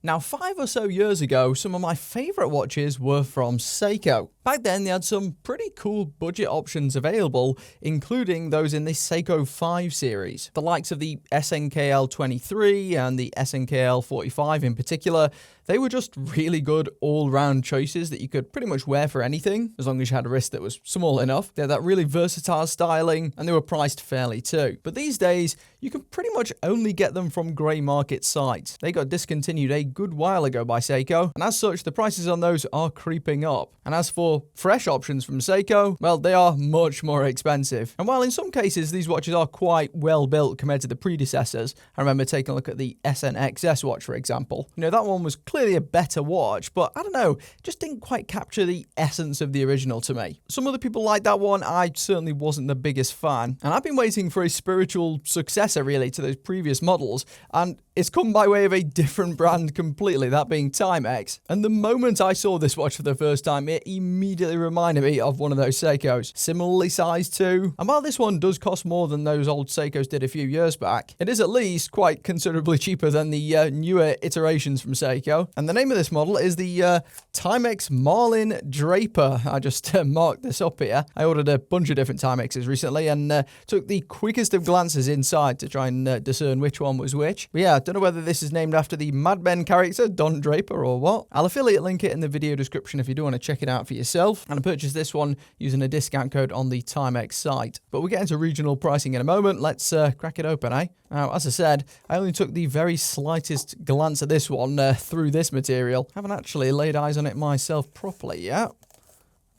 Now, 5 or so years ago, some of my favourite watches were from Seiko. Back then, they had some pretty cool budget options available, including those in the Seiko 5 series. The likes of the SNKL 23 and the SNKL 45 in particular, they were just really good all-round choices that you could pretty much wear for anything, as long as you had a wrist that was small enough. They had that really versatile styling, and they were priced fairly too. But these days, you can pretty much only get them from grey market sites. They got discontinued a good while ago by Seiko, and as such, the prices on those are creeping up. And as for fresh options from Seiko, well, they are much more expensive. And while in some cases these watches are quite well built compared to the predecessors, I remember taking a look at the SNXS watch, for example. You know, that one was clearly a better watch, but I don't know, just didn't quite capture the essence of the original to me. Some other people like that one, I certainly wasn't the biggest fan. And I've been waiting for a spiritual successor really to those previous models, and it's come by way of a different brand completely, that being Timex. And the moment I saw this watch for the first time, it immediately reminded me of one of those Seikos. Similarly sized too. And while this one does cost more than those old Seikos did a few years back, it is at least quite considerably cheaper than the newer iterations from Seiko. And the name of this model is the Timex Marlin Draper. I just marked this up here. I ordered a bunch of different Timexes recently and took the quickest of glances inside to try and discern which one was which. But yeah, don't know whether this is named after the Mad Men character, Don Draper, or what. I'll affiliate link it in the video description if you do want to check it out for yourself. And I purchased this one using a discount code on the Timex site. But we'll get into regional pricing in a moment. Let's crack it open, eh? Now, as I said, I only took the very slightest glance at this one through this material. Haven't actually laid eyes on it myself properly yet.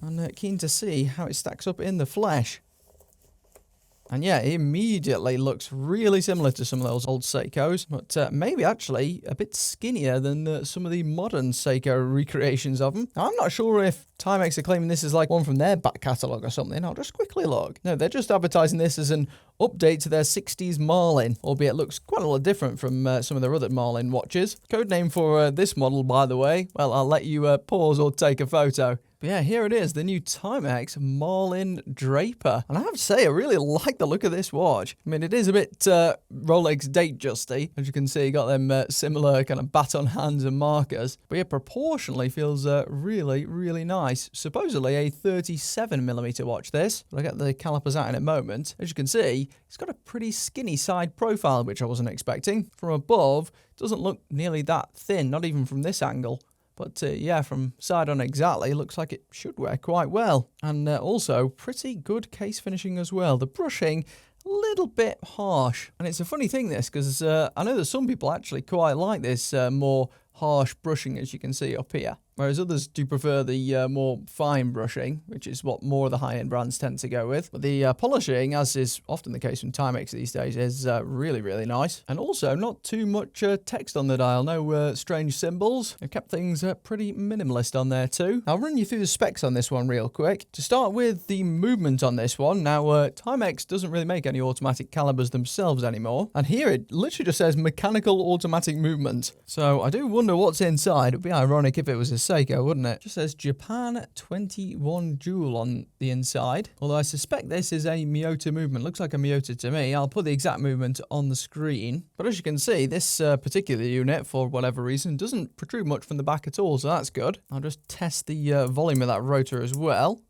And keen to see how it stacks up in the flesh. And yeah, it immediately looks really similar to some of those old Seikos, but maybe actually a bit skinnier than some of the modern Seiko recreations of them. Now, I'm not sure if Timex are claiming this is like one from their back catalogue or something. I'll just quickly look. No, they're just advertising this as an update to their 60s Marlin, albeit it looks quite a lot different from some of their other Marlin watches. Code name for this model, by the way, well, I'll let you pause or take a photo. But yeah, here it is, the new Timex Marlin Draper. And I have to say, I really like the look of this watch. I mean, it is a bit Rolex date-justy. As you can see, you got them similar kind of baton hands and markers. But yeah, proportionally feels really, really nice. Supposedly a 37mm watch, this. But I'll get the calipers out in a moment. As you can see, it's got a pretty skinny side profile, which I wasn't expecting. From above, it doesn't look nearly that thin, not even from this angle. But yeah, from side on exactly, looks like it should wear quite well. And also, pretty good case finishing as well. The brushing, a little bit harsh. And it's a funny thing, this, because I know that some people actually quite like this more harsh brushing, as you can see up here. Whereas others do prefer the more fine brushing, which is what more of the high-end brands tend to go with. But the polishing, as is often the case from Timex these days, is really, really nice. And also not too much text on the dial, no strange symbols. They've kept things pretty minimalist on there too. I'll run you through the specs on this one real quick. To start with the movement on this one, now Timex doesn't really make any automatic calibers themselves anymore. And here it literally just says mechanical automatic movement. So I do wonder what's inside. It would be ironic if it was a Seiko, wouldn't it? Just says Japan 21 Joule on the inside. Although I suspect this is a Miyota movement. Looks like a Miyota to me. I'll put the exact movement on the screen. But as you can see, this particular unit, for whatever reason, doesn't protrude much from the back at all, so that's good. I'll just test the volume of that rotor as well.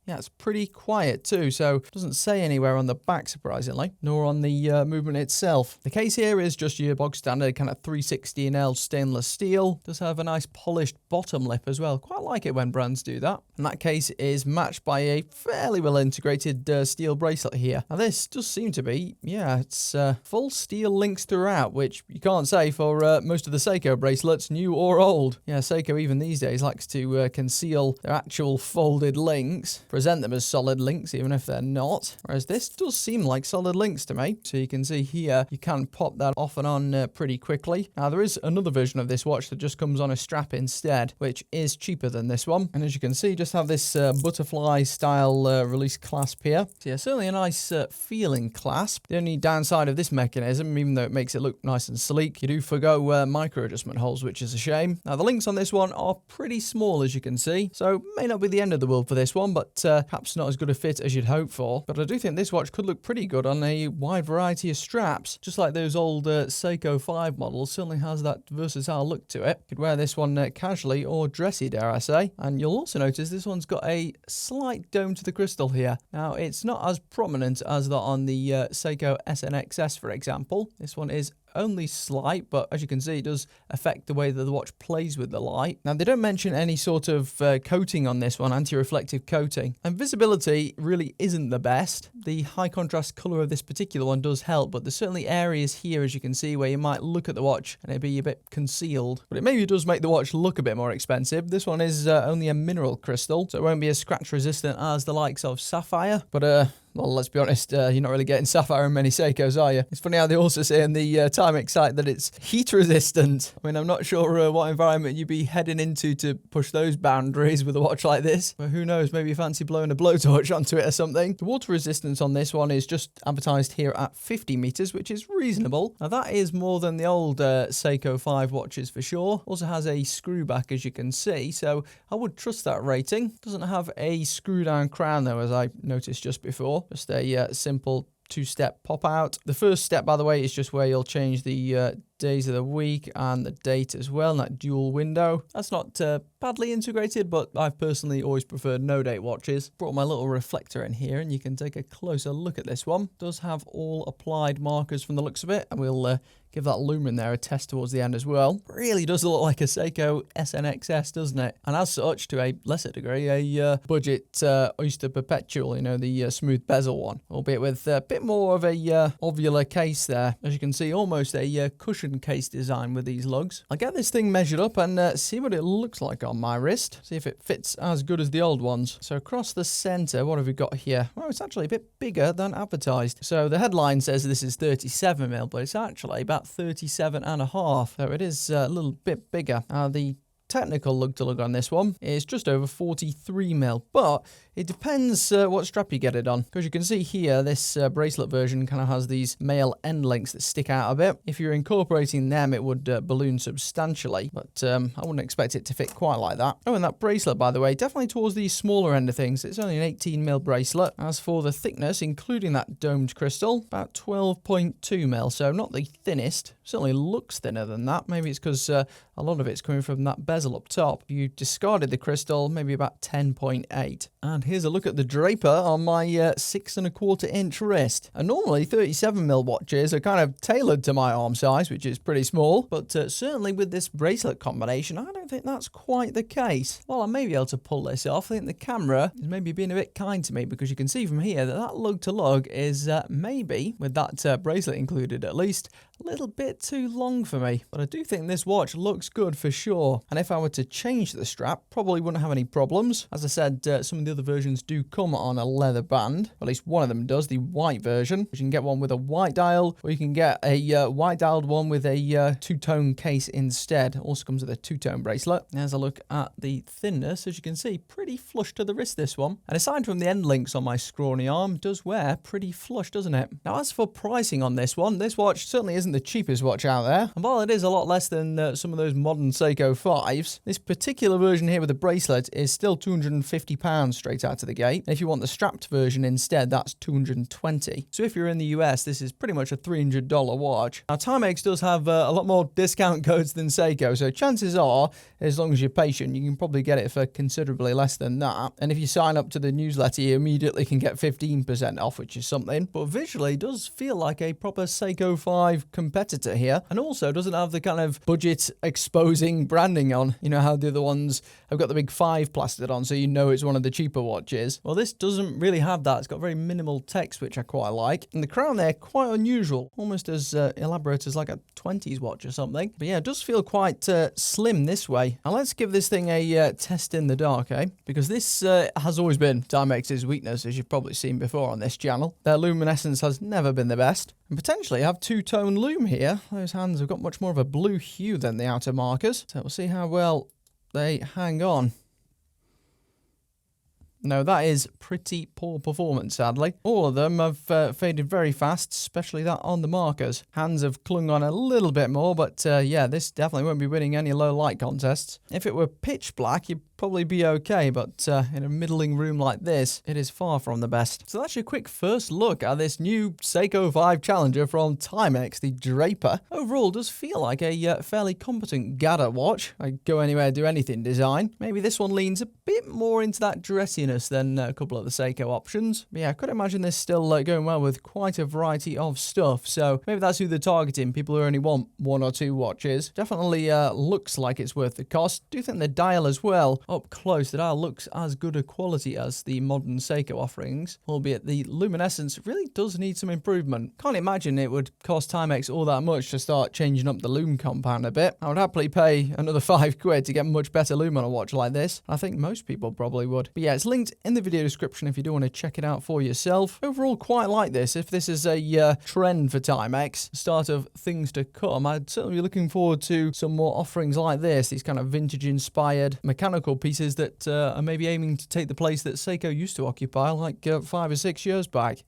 Yeah, it's pretty quiet too, so it doesn't say anywhere on the back, surprisingly, nor on the movement itself. The case here is just your bog standard kind of 316L stainless steel. Does have a nice polished bottom lip as well. Quite like it when brands do that. And that case is matched by a fairly well integrated steel bracelet here. Now this does seem to be, yeah, it's full steel links throughout, which you can't say for most of the Seiko bracelets, new or old. Yeah, Seiko even these days likes to conceal their actual folded links. Present them as solid links, even if they're not. Whereas this does seem like solid links to me. So you can see here, you can pop that off and on pretty quickly. Now, there is another version of this watch that just comes on a strap instead, which is cheaper than this one. And as you can see, just have this butterfly style release clasp here. So yeah, certainly a nice feeling clasp. The only downside of this mechanism, even though it makes it look nice and sleek, you do forgo micro adjustment holes, which is a shame. Now, the links on this one are pretty small, as you can see. So may not be the end of the world for this one, but perhaps not as good a fit as you'd hope for. But I do think this watch could look pretty good on a wide variety of straps, just like those old Seiko 5 models. Certainly has that versatile look to it. You could wear this one casually or dressy, dare I say. And you'll also notice this one's got a slight dome to the crystal here. Now, it's not as prominent as that on the Seiko SNXS, for example. This one is only slight, but as you can see, it does affect the way that the watch plays with the light. Now, they don't mention any sort of coating on this one, anti-reflective coating. And visibility really isn't the best. The high contrast color of this particular one does help, but there's certainly areas here, as you can see, where you might look at the watch and it'd be a bit concealed. But it maybe does make the watch look a bit more expensive. This one is only a mineral crystal, so it won't be as scratch resistant as the likes of sapphire. But well, let's be honest, you're not really getting sapphire in many Seikos, are you? It's funny how they also say in the Timex site that it's heat resistant. I mean, I'm not sure what environment you'd be heading into to push those boundaries with a watch like this. But who knows, maybe you fancy blowing a blowtorch onto it or something. The water resistance on this one is just advertised here at 50 meters, which is reasonable. Now, that is more than the old Seiko 5 watches for sure. Also has a screw back, as you can see, so I would trust that rating. Doesn't have a screw down crown though, as I noticed just before. Just a simple two-step pop out. The first step, by the way, is just where you'll change the days of the week and the date as well, that dual window. That's not badly integrated, but I've personally always preferred no-date watches. Brought my little reflector in here and you can take a closer look at this one. It does have all applied markers from the looks of it, and we'll give that lumen there a test towards the end as well. Really does look like a Seiko SNXS, doesn't it? And as such, to a lesser degree, a budget Oyster Perpetual, you know, the smooth bezel one, albeit with a bit more of a ovular case there. As you can see, almost a cushion case design with these lugs. I'll get this thing measured up and see what it looks like on my wrist. See if it fits as good as the old ones. So across the center, what have we got here? Well, it's actually a bit bigger than advertised. So the headline says this is 37mm, but it's actually about 37.5. So it is a little bit bigger. The technical lug-to-lug on this one is just over 43mm, but it depends what strap you get it on, because you can see here this bracelet version kind of has these male end links that stick out a bit. If you're incorporating them, it would balloon substantially, but I wouldn't expect it to fit quite like that. Oh, and that bracelet, by the way, definitely towards the smaller end of things. It's only an 18mm bracelet. As for the thickness, including that domed crystal, about 12.2mm, so not the thinnest. Certainly looks thinner than that. Maybe it's because a lot of it's coming from that bezel up top. If you discarded the crystal, maybe about 10.8. And here's a look at the draper on my 6.25-inch wrist. And normally 37mm watches are kind of tailored to my arm size, which is pretty small, but certainly with this bracelet combination, I don't think that's quite the case. Well, I may be able to pull this off. I think the camera is maybe being a bit kind to me, because you can see from here that that lug-to-lug is maybe, with that bracelet included at least, a little bit too long for me. But I do think this watch looks good for sure. And if I were to change the strap, probably wouldn't have any problems. As I said, some of the other versions do come on a leather band. At least one of them does, the white version. You can get one with a white dial, or you can get a white dialed one with a two-tone case instead. Also comes with a two-tone bracelet. There's a look at the thinness. As you can see, pretty flush to the wrist, this one. And aside from the end links on my scrawny arm, it does wear pretty flush, doesn't it? Now, as for pricing on this one, this watch certainly isn't the cheapest watch out there. And while it is a lot less than some of those modern Seiko 5s, this particular version here with the bracelet is still £250 straight out of the gate. And if you want the strapped version instead, that's $220. So if you're in the US, this is pretty much a $300 watch. Now, Timex does have a lot more discount codes than Seiko, so chances are, as long as you're patient, you can probably get it for considerably less than that. And if you sign up to the newsletter, you immediately can get 15% off, which is something. But visually, it does feel like a proper Seiko 5 competitor here, and also doesn't have the kind of budget exposing branding on. You know how the other ones have got the big 5 plastered on, so you know it's one of the cheaper watches. Well, this doesn't really have that. It's got very minimal text, which I quite like. And the crown there, quite unusual, almost as elaborate as like a 20s watch or something. But yeah, it does feel quite slim this way. Now let's give this thing a test in the dark, because this has always been Timex's weakness, as you've probably seen before on this channel. Their luminescence has never been the best. And potentially have two-tone lume here. Those hands have got much more of a blue hue than the outer markers. So we'll see how well they hang on. No, that is pretty poor performance, sadly. All of them have faded very fast, especially that on the markers. Hands have clung on a little bit more, but yeah, this definitely won't be winning any low light contests. If it were pitch black, you'd probably be okay, but in a middling room like this, it is far from the best. So that's your quick first look at this new Seiko 5 Challenger from Timex, the Draper. Overall, does feel like a fairly competent gather watch. I go anywhere, do anything design. Maybe this one leans a bit more into that dressiness than a couple of the Seiko options. But yeah, I could imagine this still going well with quite a variety of stuff. So maybe that's who they're targeting, people who only want one or two watches. Definitely looks like it's worth the cost. Do think the dial as well, up close, the dial looks as good a quality as the modern Seiko offerings, albeit the luminescence really does need some improvement. Can't imagine it would cost Timex all that much to start changing up the lume compound a bit. I would happily pay another £5 to get much better lume on a watch like this. I think most people probably would. But yeah, it's linked in the video description if you do want to check it out for yourself. Overall, quite like this. If this is a trend for Timex, start of things to come, I'd certainly be looking forward to some more offerings like this, these kind of vintage-inspired mechanical pieces that are maybe aiming to take the place that Seiko used to occupy like 5 or 6 years back.